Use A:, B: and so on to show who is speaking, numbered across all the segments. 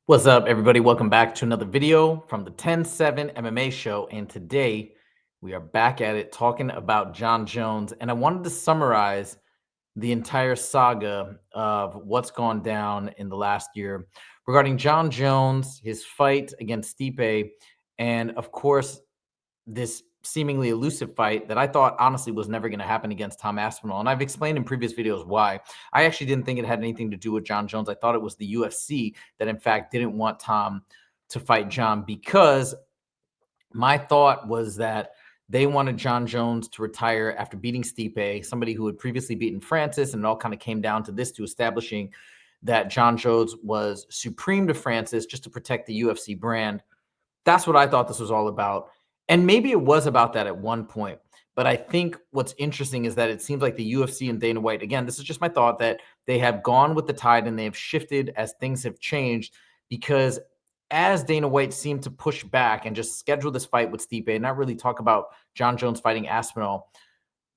A: What's up, everybody? Welcome back to another video from the 10-7 MMA show. And today we are back at it talking about Jon Jones. And I wanted to summarize the entire saga of what's gone down in the last year regarding Jon Jones, his fight against Stipe, and of course, this seemingly elusive fight that I thought honestly was never going to happen against Tom Aspinall. And I've explained in previous videos why. I actually didn't think it had anything to do with Jon Jones. I thought it was the UFC that, in fact, didn't want Tom to fight Jon, because my thought was that they wanted Jon Jones to retire after beating Stipe, somebody who had previously beaten Francis, and it all kind of came down to this, to establishing that Jon Jones was supreme to Francis just to protect the UFC brand. That's what I thought this was all about. And maybe it was about that at one point. But I think what's interesting is that it seems like the UFC and Dana White, again, this is just my thought, that they have gone with the tide and they have shifted as things have changed, because as Dana White seemed to push back and just schedule this fight with Stipe and not really talk about Jon Jones fighting Aspinall,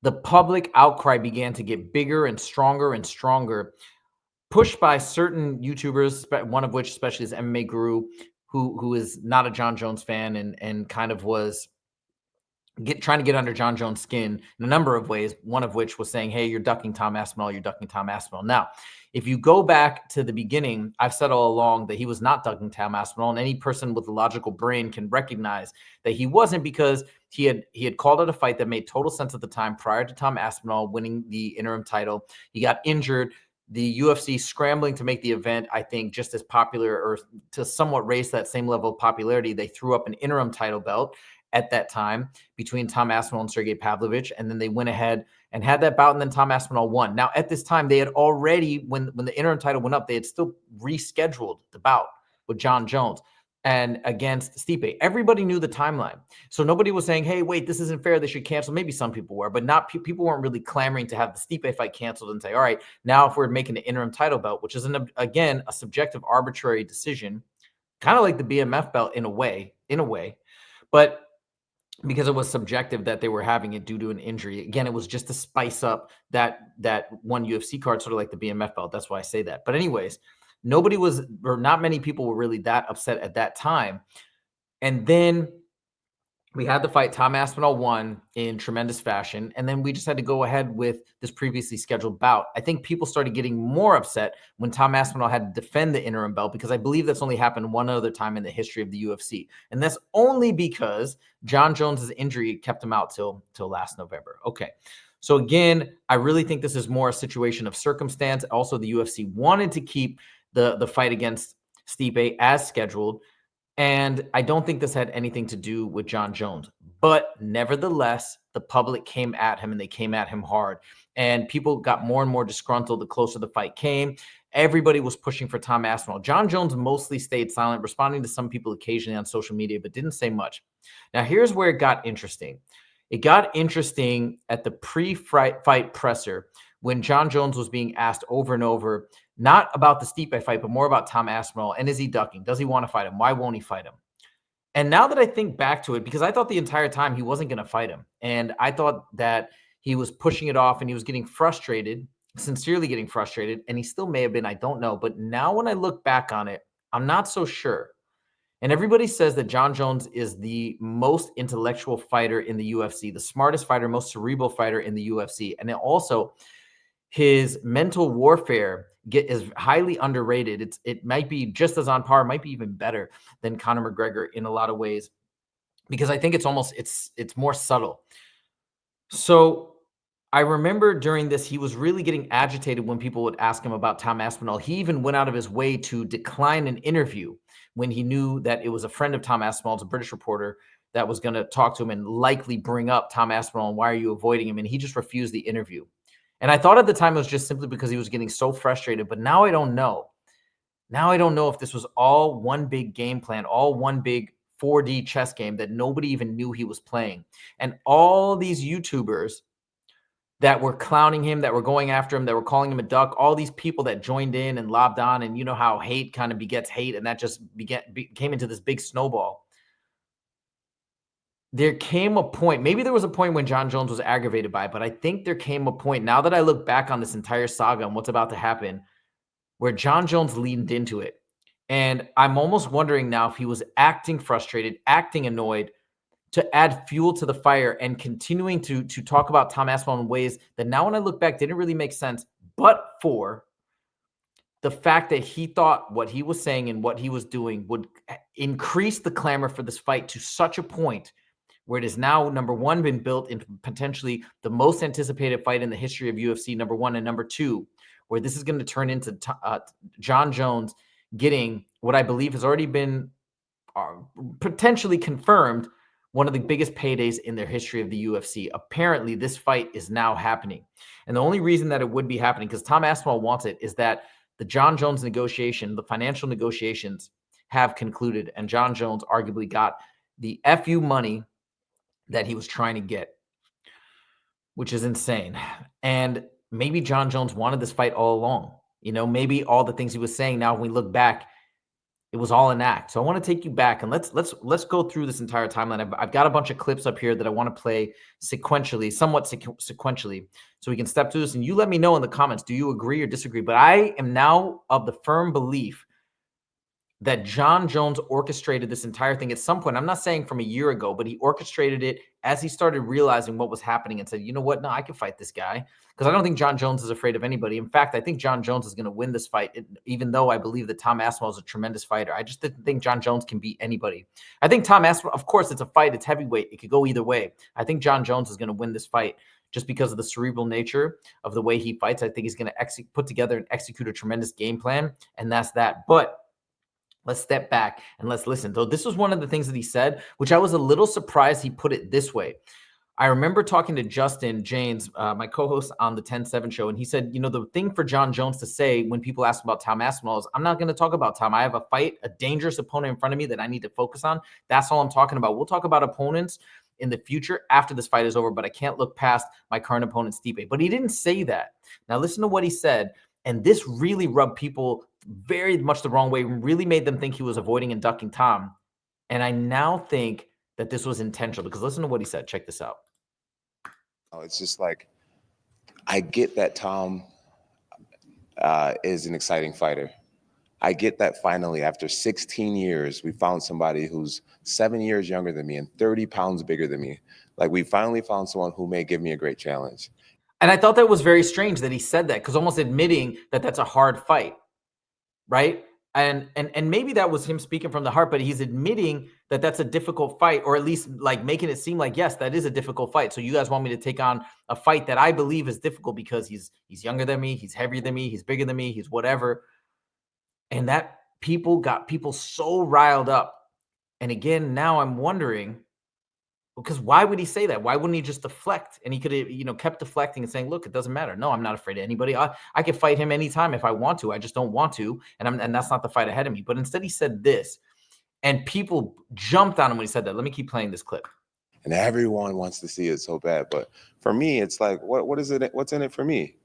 A: the public outcry began to get bigger and stronger, pushed by certain YouTubers, one of which especially is MMA Guru, who is not a Jon Jones fan and kind of was trying to get under Jon Jones' skin in a number of ways, one of which was saying, hey, you're ducking Tom Aspinall, you're ducking Tom Aspinall. Now, if you go back to the beginning, I've said all along that he was not ducking Tom Aspinall, and any person with a logical brain can recognize that he wasn't, because he had called out a fight that made total sense at the time prior to Tom Aspinall winning the interim title. He got injured. The UFC scrambling to make the event, I think, just as popular, or to somewhat raise that same level of popularity. They threw up an interim title belt at that time between Tom Aspinall and Sergey Pavlovich, and then they went ahead and had that bout, and then Tom Aspinall won. Now, at this time, they had already, when the interim title went up, they had still rescheduled the bout with Jon Jones and against Stipe. Everybody knew the timeline. So nobody was saying, hey, wait, this isn't fair, they should cancel. Maybe some people were, but not people weren't really clamoring to have the Stipe fight canceled and say, all right, now if we're making an interim title belt, which is, again, a subjective, arbitrary decision, kind of like the BMF belt in a way, but because it was subjective that they were having it due to an injury. Again, it was just to spice up that one UFC card, sort of like the BMF belt. That's why I say that. But anyways, nobody was, or not many people were really that upset at that time. And then we had the fight. Tom Aspinall won in tremendous fashion. And then we just had to go ahead with this previously scheduled bout. I think people started getting more upset when Tom Aspinall had to defend the interim belt, because I believe that's only happened one other time in the history of the UFC. And that's only because Jon Jones's injury kept him out till last November. Okay. So again, I really think this is more a situation of circumstance. Also, the UFC wanted to keep the fight against Stipe as scheduled. And I don't think this had anything to do with Jon Jones. But nevertheless, the public came at him, and they came at him hard. And people got more and more disgruntled the closer the fight came. Everybody was pushing for Tom Aspinall. Jon Jones mostly stayed silent, responding to some people occasionally on social media, but didn't say much. Now, here's where it got interesting. It got interesting at the pre-fight presser, when Jon Jones was being asked over and over, not about the Stipe fight, but more about Tom Aspinall. And is he ducking? Does he want to fight him? Why won't he fight him? And now that I think back to it, because I thought the entire time he wasn't going to fight him, and I thought that he was pushing it off and he was getting frustrated, sincerely getting frustrated, and he still may have been, I don't know. But now when I look back on it, I'm not so sure. And everybody says that Jon Jones is the most intellectual fighter in the UFC, the smartest fighter, most cerebral fighter in the UFC. And also, his mental warfare is highly underrated. It might be just as on par, might be even better than Conor McGregor in a lot of ways, because I think it's more subtle. So I remember during this, he was really getting agitated when people would ask him about Tom Aspinall. He even went out of his way to decline an interview when he knew that it was a friend of Tom Aspinall's, a British reporter, that was going to talk to him and likely bring up Tom Aspinall and why are you avoiding him? And he just refused the interview. And I thought at the time it was just simply because he was getting so frustrated. But now I don't know. Now I don't know if this was all one big game plan, all one big 4D chess game that nobody even knew he was playing. And all these YouTubers that were clowning him, that were going after him, that were calling him a duck, all these people that joined in and lobbed on, and you know how hate kind of begets hate, and that just came into this big snowball. There came a point, maybe there was a point when Jon Jones was aggravated by it, but I think there came a point, now that I look back on this entire saga and what's about to happen, where Jon Jones leaned into it. And I'm almost wondering now if he was acting frustrated, acting annoyed to add fuel to the fire and continuing to talk about Tom Aspinall in ways that now when I look back didn't really make sense, but for the fact that he thought what he was saying and what he was doing would increase the clamor for this fight to such a point where it is now, number one, been built into potentially the most anticipated fight in the history of UFC, number one, and number two, where this is going to turn into Jon Jones getting what I believe has already been potentially confirmed one of the biggest paydays in their history of the UFC. Apparently, this fight is now happening. And the only reason that it would be happening, because Tom Aspinall wants it, is that the Jon Jones negotiation, the financial negotiations have concluded, and Jon Jones arguably got the FU money that he was trying to get, which is insane. And maybe Jon Jones wanted this fight all along. You know, maybe all the things he was saying now, when we look back, it was all an act. So I want to take you back and let's go through this entire timeline. I've got a bunch of clips up here that I want to play sequentially, somewhat sequentially, so we can step through this. And you let me know in the comments, do you agree or disagree? But I am now of the firm belief that Jon Jones orchestrated this entire thing at some point. I'm not saying from a year ago, but he orchestrated it as he started realizing what was happening and said, you know what? No, I can fight this guy. Because I don't think Jon Jones is afraid of anybody. In fact, I think Jon Jones is going to win this fight, even though I believe that Tom Aspinall is a tremendous fighter. I just didn't think Jon Jones can beat anybody. I think Tom Aspinall, of course, it's a fight. It's heavyweight. It could go either way. I think Jon Jones is going to win this fight just because of the cerebral nature of the way he fights. I think he's going to put together and execute a tremendous game plan, and that's that. But let's step back and let's listen. So this was one of the things that he said, which I was a little surprised he put it this way. I remember talking to Justin James, my co-host on the 10-7 show, and he said, you know, the thing for Jon Jones to say when people ask about Tom Aspinall is, I'm not going to talk about Tom. I have a fight, a dangerous opponent in front of me that I need to focus on. That's all I'm talking about. We'll talk about opponents in the future after this fight is over, but I can't look past my current opponent, Stipe. But he didn't say that. Now listen to what he said, and this really rubbed people very much the wrong way, really made them think he was avoiding and ducking Tom. And I now think that this was intentional, because listen to what he said. Check this out.
B: It's just like, I get that Tom is an exciting fighter. I get that finally, after 16 years, we found somebody who's 7 years younger than me and 30 pounds bigger than me. Like, we finally found someone who may give me a great challenge.
A: And I thought that was very strange that he said that, because almost admitting that that's a hard fight, right? And maybe that was him speaking from the heart, but he's admitting that that's a difficult fight, or at least like making it seem like, yes, that is a difficult fight. So you guys want me to take on a fight that I believe is difficult because he's younger than me, he's heavier than me, he's bigger than me, he's whatever. And that got people so riled up. And again, now I'm wondering, because why would he say that? Why wouldn't he just deflect? And he could have, you know, kept deflecting and saying, look, it doesn't matter. No, I'm not afraid of anybody. I can fight him anytime if I want to. I just don't want to. And that's not the fight ahead of me. But instead he said this, and people jumped on him when he said that. Let me keep playing this clip.
B: And everyone wants to see it so bad. But for me, it's like, what is it? What's in it for me?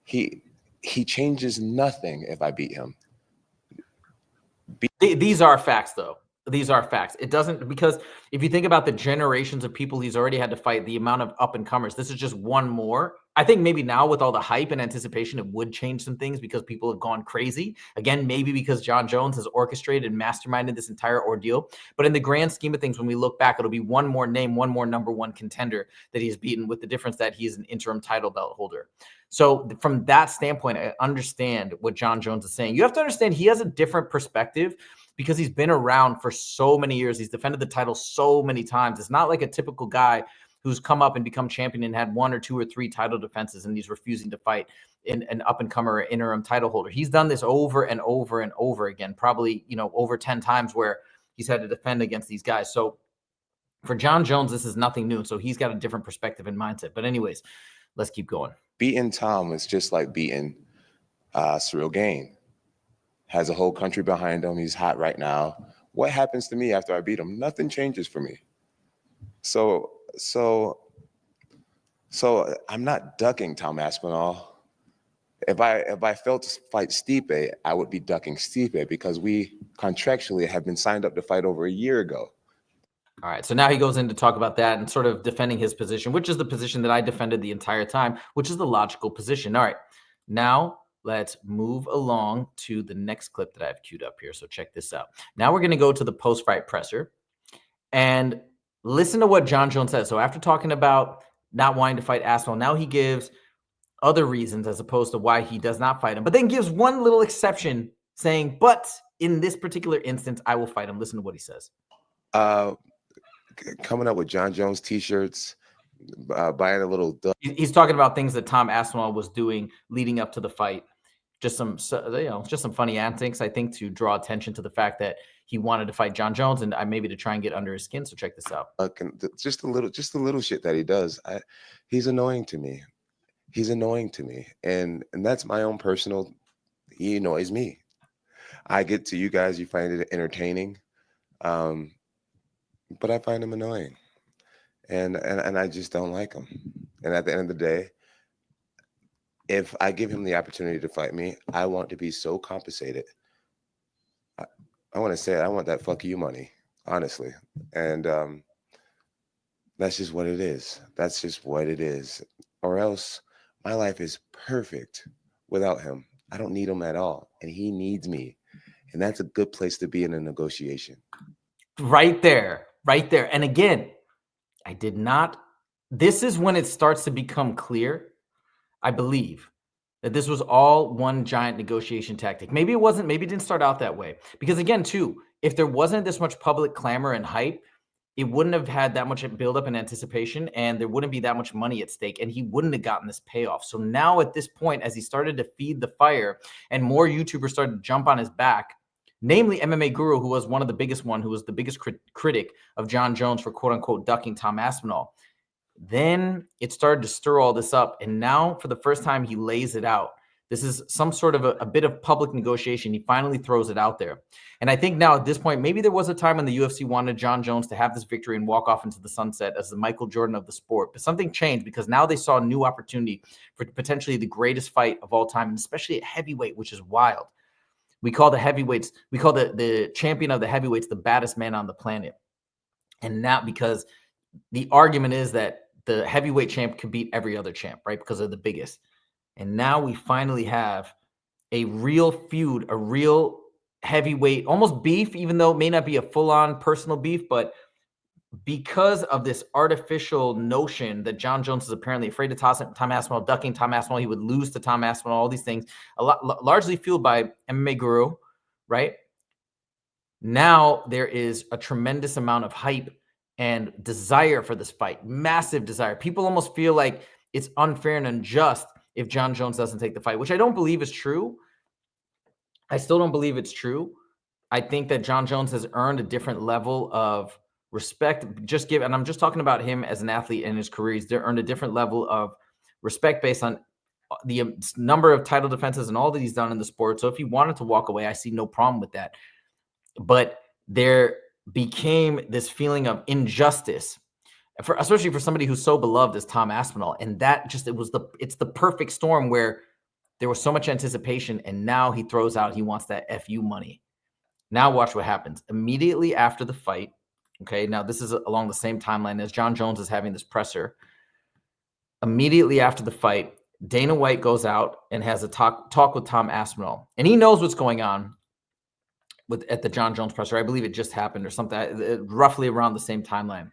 B: He changes nothing if I beat him.
A: These are facts, though. These are facts. It doesn't, because if you think about the generations of people he's already had to fight, the amount of up-and-comers, this is just one more. I think maybe now with all the hype and anticipation, it would change some things because people have gone crazy. Again, maybe because Jon Jones has orchestrated and masterminded this entire ordeal. But in the grand scheme of things, when we look back, it'll be one more name, one more number one contender that he's beaten, with the difference that he's an interim title belt holder. So from that standpoint, I understand what Jon Jones is saying. You have to understand he has a different perspective because he's been around for so many years. He's defended the title so many times. It's not like a typical guy who's come up and become champion and had 1 or 2 or 3 title defenses and he's refusing to fight in an up-and-comer or interim title holder. He's done this over and over and over again, probably, you know, over 10 times where he's had to defend against these guys. So for Jon Jones, this is nothing new. So he's got a different perspective and mindset. But anyways, let's keep going.
B: Beating Tom is just like beating Cyril Gane. Has a whole country behind him. He's hot right now. What happens to me after I beat him? Nothing changes for me. So I'm not ducking Tom Aspinall. If I failed to fight Stipe, I would be ducking Stipe because we contractually have been signed up to fight over a year ago.
A: All right, so now he goes in to talk about that and sort of defending his position, which is the position that I defended the entire time, which is the logical position. All right, now let's move along to the next clip that I have queued up here. So check this out. Now we're going to go to the post-fight presser and listen to what Jon Jones says. So after talking about not wanting to fight Aspinall, now he gives other reasons as opposed to why he does not fight him, but then gives one little exception saying, but in this particular instance, I will fight him. Listen to what he says.
B: Coming up with Jon Jones t-shirts, buying a little.
A: He's talking about things that Tom Aspinall was doing leading up to the fight. Just some funny antics, I think, to draw attention to the fact that he wanted to fight Jon Jones and maybe to try and get under his skin. So check this out.
B: Just a little shit that he does. He's annoying to me. He's annoying to me, and that's my own personal. He annoys me. I get to you guys, you find it entertaining, but I find him annoying, and I just don't like him. And at the end of the day, if I give him the opportunity to fight me, I want to be so compensated. I want to say it, I want that fuck you money, honestly, and that's just what it is. That's just what it is, or else. My life is perfect without him. I don't need him at all. And he needs me. And that's a good place to be in a negotiation.
A: Right there. Right there. And again, this is when it starts to become clear, I believe, that this was all one giant negotiation tactic. Maybe it wasn't. Maybe it didn't start out that way. Because again, too, if there wasn't this much public clamor and hype, it wouldn't have had that much buildup and anticipation, and there wouldn't be that much money at stake, and he wouldn't have gotten this payoff. So now at this point, as he started to feed the fire and more YouTubers started to jump on his back, namely MMA Guru, who was who was the biggest critic of Jon Jones for quote-unquote ducking Tom Aspinall, then it started to stir all this up, and now for the first time, he lays it out. This is some sort of a bit of public negotiation. He finally throws it out there. And I think now at this point, maybe there was a time when the UFC wanted Jon Jones to have this victory and walk off into the sunset as the Michael Jordan of the sport. But something changed because now they saw a new opportunity for potentially the greatest fight of all time, and especially at heavyweight, which is wild. We call the heavyweights, we call the champion of the heavyweights the baddest man on the planet. And now because the argument is that the heavyweight champ could beat every other champ, right? Because they're the biggest. And now we finally have a real feud, a real heavyweight, almost beef, even though it may not be a full-on personal beef, but because of this artificial notion that Jon Jones is apparently afraid to toss Tom Aspinall, ducking Tom Aspinall, he would lose to Tom Aspinall, all these things, largely fueled by MMA Guru, right? Now there is a tremendous amount of hype and desire for this fight, massive desire. People almost feel like it's unfair and unjust if Jon Jones doesn't take the fight, which I don't believe is true. I still don't believe it's true. I think that Jon Jones has earned a different level of respect. And I'm just talking about him as an athlete in his career. He's earned a different level of respect based on the number of title defenses and all that he's done in the sport. So if he wanted to walk away, I see no problem with that. But there became this feeling of injustice, especially for somebody who's so beloved as Tom Aspinall. And that it's the perfect storm where there was so much anticipation, and now he throws out, he wants that FU money. Now watch what happens. Immediately after the fight, okay, now this is along the same timeline as Jon Jones is having this presser. Immediately after the fight, Dana White goes out and has a talk with Tom Aspinall. And he knows what's going on at the Jon Jones presser. I believe it just happened or something, roughly around the same timeline.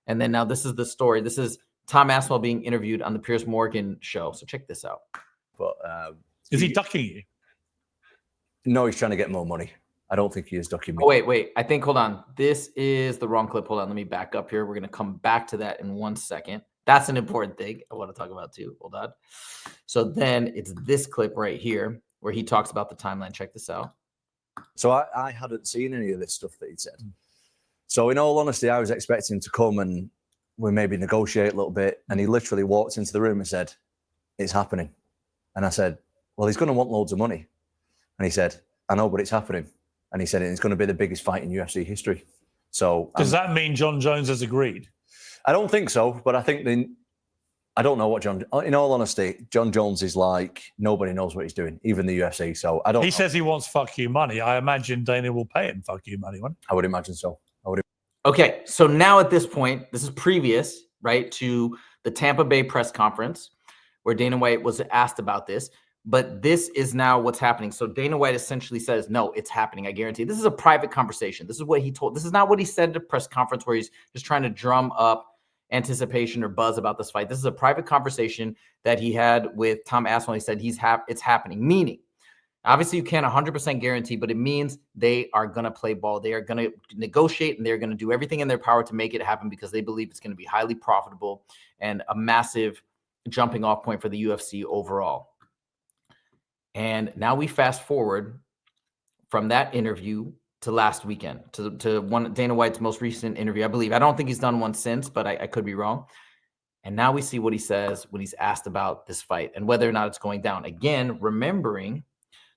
A: And then now this is the story. This is Tom Aspinall being interviewed on the Piers Morgan show. So check this out.
C: But
D: is he ducking you?
C: No, he's trying to get more money. I don't think he is ducking me.
A: Oh, wait. I think, hold on. This is the wrong clip. Hold on. Let me back up here. We're going to come back to that in 1 second. That's an important thing I want to talk about too. Hold on. So then it's this clip right here where he talks about the timeline. Check this out.
C: So I hadn't seen any of this stuff that he'd said. So in all honesty, I was expecting him to come and we maybe negotiate a little bit. And he literally walked into the room and said, "It's happening." And I said, "Well, he's going to want loads of money." And he said, "I know, but it's happening." And he said, "It's going to be the biggest fight in UFC history." So
D: does that mean Jon Jones has agreed?
C: I don't think so, but I think I don't know what in all honesty, Jon Jones is like, nobody knows what he's doing, even the UFC. So I don't
D: He
C: know.
D: says he wants fuck you money. I imagine Dana will pay him fuck you money, won't he?
C: I would imagine so.
A: Okay, so now at this point, this is previous, right, to the Tampa Bay press conference where Dana White was asked about this. But this is now what's happening. So Dana White essentially says, no, it's happening. I guarantee. This is a private conversation. This is what he told. This is not what he said at a press conference where he's just trying to drum up anticipation or buzz about this fight. This is a private conversation that he had with Tom Aspinall. He said it's happening. Meaning, obviously you can't 100% guarantee, but it means they are going to play ball. They are going to negotiate and they're going to do everything in their power to make it happen because they believe it's going to be highly profitable and a massive jumping off point for the UFC overall. And now we fast forward from that interview to last weekend, to one Dana White's most recent interview, I believe. I don't think he's done one since, but I could be wrong. And now we see what he says when he's asked about this fight and whether or not it's going down. Again, remembering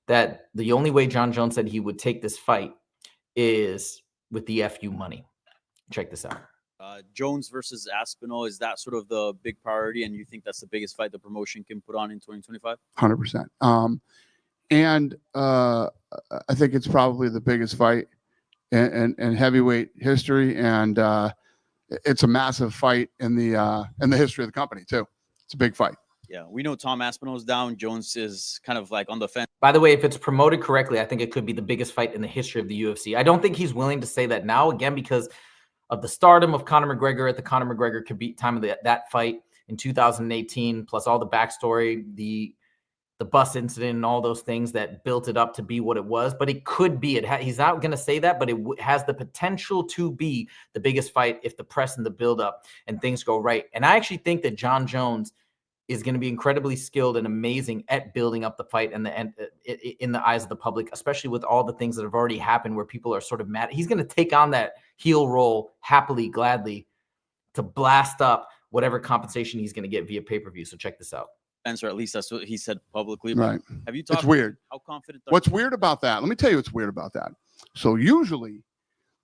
A: that the only way Jon Jones said he would take this fight is with the FU money. Check this out.
E: Jones versus Aspinall, is that sort of the big priority? And you think that's the biggest fight the promotion can put on in 2025?
F: 100%. And I think it's probably the biggest fight in heavyweight history. And it's a massive fight in the history of the company too. It's a big fight.
E: Yeah, we know Tom Aspinall's down. Jones is kind of like on the fence.
A: By the way, if it's promoted correctly, I think it could be the biggest fight in the history of the UFC. I don't think he's willing to say that now, again, because of the stardom of Conor McGregor at the Conor McGregor Khabib time of that fight in 2018, plus all the backstory, the bus incident and all those things that built it up to be what it was. But it could be. He's not going to say that, but it has the potential to be the biggest fight if the press and the buildup and things go right. And I actually think that Jon Jones is going to be incredibly skilled and amazing at building up the fight and in the eyes of the public, especially with all the things that have already happened where people are sort of mad. He's going to take on that heel role happily, gladly, to blast up whatever compensation he's going to get via pay-per-view. So check this out.
E: Or at least that's what he said publicly.
F: Right.
E: Have you talked?
F: It's weird.
E: How confident?
F: What's weird about that? Let me tell you what's weird about that. So usually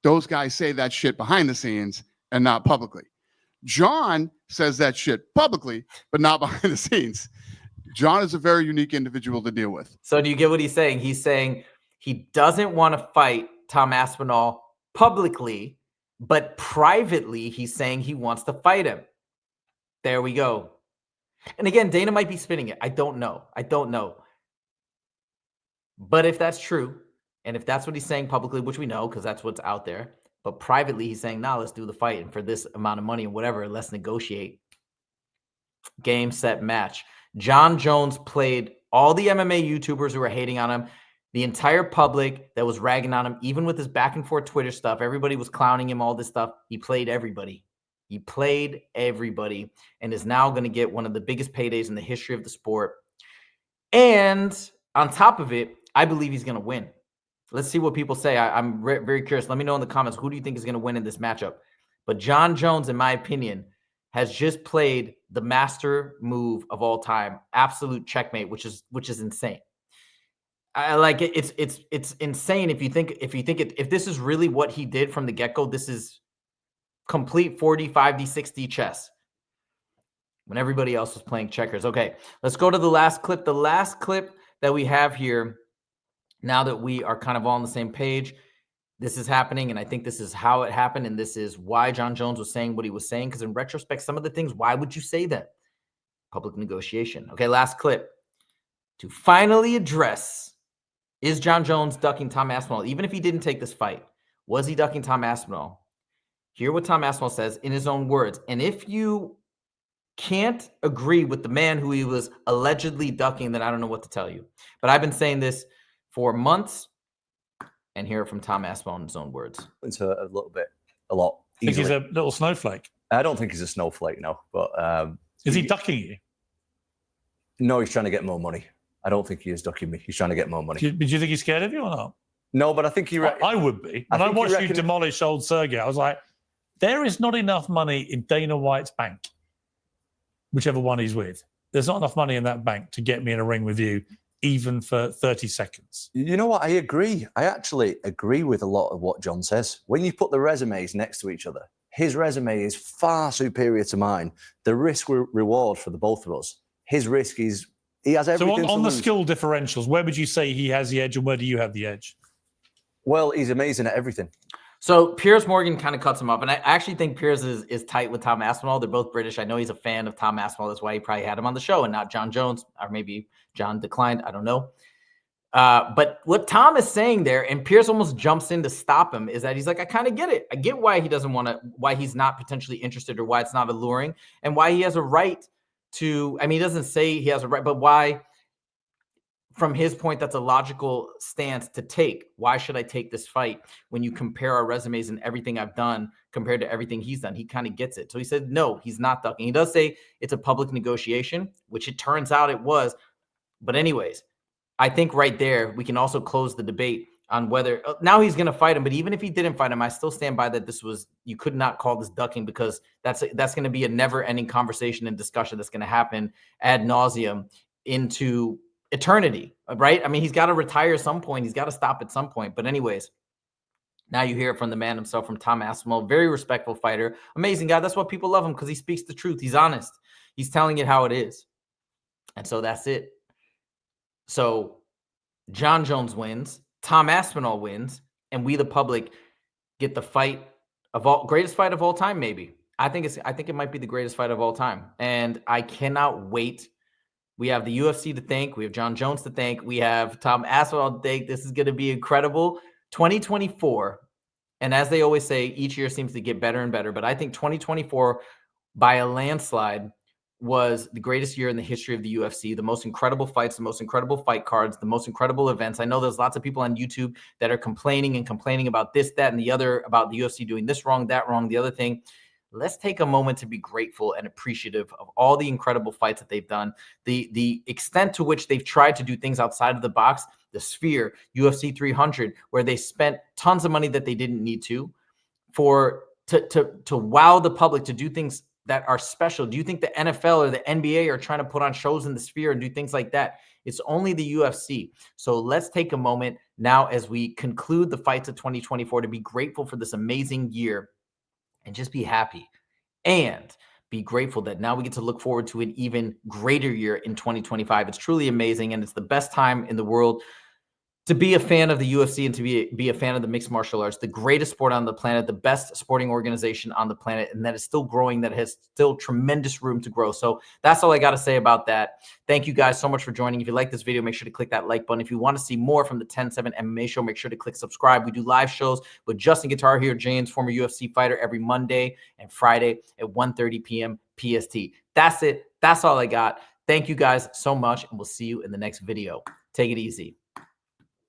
F: those guys say that shit behind the scenes and not publicly. Jon says that shit publicly, but not behind the scenes. Jon is a very unique individual to deal with.
A: So do you get what he's saying? He's saying he doesn't want to fight Tom Aspinall publicly, but privately he's saying he wants to fight him. There we go. And again, Dana might be spinning it. I don't know. But if that's true, and if that's what he's saying publicly, which we know because that's what's out there, but privately he's saying, nah, let's do the fight. And for this amount of money and whatever, let's negotiate. Game, set, match. Jon Jones played all the MMA YouTubers who were hating on him, the entire public that was ragging on him, even with his back and forth Twitter stuff. Everybody was clowning him, all this stuff. He played everybody. He played everybody and is now going to get one of the biggest paydays in the history of the sport. And on top of it, I believe he's going to win. Let's see what people say. I'm very curious. Let me know in the comments, who do you think is going to win in this matchup? But Jon Jones, in my opinion, has just played the master move of all time. Absolute checkmate, which is insane. I like it. It's insane if this is really what he did from the get-go. This is complete 40, 50, 60 chess when everybody else was playing checkers. Okay, let's go to the last clip. The last clip that we have here, now that we are kind of all on the same page, this is happening, and I think this is how it happened, and this is why Jon Jones was saying what he was saying, because in retrospect, some of the things, why would you say that? Public negotiation. Okay, last clip. To finally address, is Jon Jones ducking Tom Aspinall? Even if he didn't take this fight, was he ducking Tom Aspinall? Hear what Tom Aspinall says in his own words. And if you can't agree with the man who he was allegedly ducking, then I don't know what to tell you. But I've been saying this for months, and hear it from Tom Aspinall in his own words.
C: Into a lot.
D: I think he's a little snowflake.
C: I don't think he's a snowflake, no. But
D: is he ducking you?
C: No, he's trying to get more money. I don't think he is ducking me. He's trying to get more money.
D: Do you think he's scared of you or not?
C: No, but I think he...
D: I would be. When I watched you demolish old Sergey, I was like, there is not enough money in Dana White's bank, whichever one he's with. There's not enough money in that bank to get me in a ring with you, even for 30 seconds.
C: You know what? I agree. I actually agree with a lot of what Jon says. When you put the resumes next to each other, his resume is far superior to mine. The risk reward for the both of us. His risk is, he has everything.
D: So on the skill differentials, where would you say he has the edge and where do you have the edge?
C: Well, he's amazing at everything.
A: So Piers Morgan kind of cuts him up, and I actually think Piers is tight with Tom Aspinall. They're both British. I know he's a fan of Tom Aspinall. That's why he probably had him on the show and not Jon Jones, or maybe John declined. I don't know. But what Tom is saying there, and Piers almost jumps in to stop him, is that he's like, I kind of get it. I get why he doesn't want to, why he's not potentially interested, or why it's not alluring, and why he has a right to. I mean, he doesn't say he has a right, but why? From his point, that's a logical stance to take. Why should I take this fight when you compare our resumes and everything I've done compared to everything he's done? He kind of gets it. So he said, no, he's not ducking. He does say it's a public negotiation, which it turns out it was. But anyways, I think right there, we can also close the debate on whether now he's going to fight him. But even if he didn't fight him, I still stand by that you could not call this ducking, because that's going to be a never ending conversation and discussion that's going to happen ad nauseum into eternity, right? I mean, he's got to retire at some point. He's got to stop at some point. But anyways, now you hear it from the man himself, from Tom Aspinall. Very respectful fighter. Amazing guy. That's why people love him, because he speaks the truth. He's honest. He's telling it how it is. And so that's it. So Jon Jones wins. Tom Aspinall wins. And we, the public, get the greatest fight of all time, maybe. I think it might be the greatest fight of all time. And I cannot wait. We have the UFC to thank. We have Jon Jones to thank. We have Tom Aspinall to thank. This is going to be incredible. 2024, and as they always say, each year seems to get better and better. But I think 2024, by a landslide, was the greatest year in the history of the UFC. The most incredible fights, the most incredible fight cards, the most incredible events. I know there's lots of people on YouTube that are complaining about this, that, and the other, about the UFC doing this wrong, that wrong, the other thing. Let's take a moment to be grateful and appreciative of all the incredible fights that they've done, the extent to which they've tried to do things outside of the box, the Sphere, UFC 300, where they spent tons of money that they didn't need to wow the public, to do things that are special. Do you think the NFL or the NBA are trying to put on shows in the Sphere and do things like that? It's only the UFC. So let's take a moment now as we conclude the fights of 2024 to be grateful for this amazing year. And just be happy and be grateful that now we get to look forward to an even greater year in 2025. It's truly amazing, and it's the best time in the world to be a fan of the UFC and to be a fan of the mixed martial arts, the greatest sport on the planet, the best sporting organization on the planet, and that is still growing, that has still tremendous room to grow. So that's all I got to say about that. Thank you guys so much for joining. If you like this video, make sure to click that like button. If you want to see more from the 10-7 MMA show, make sure to click subscribe. We do live shows with Justin Guitar here, James, former UFC fighter, every Monday and Friday at 1:30 p.m. PST. That's it. That's all I got. Thank you guys so much, and we'll see you in the next video. Take it easy.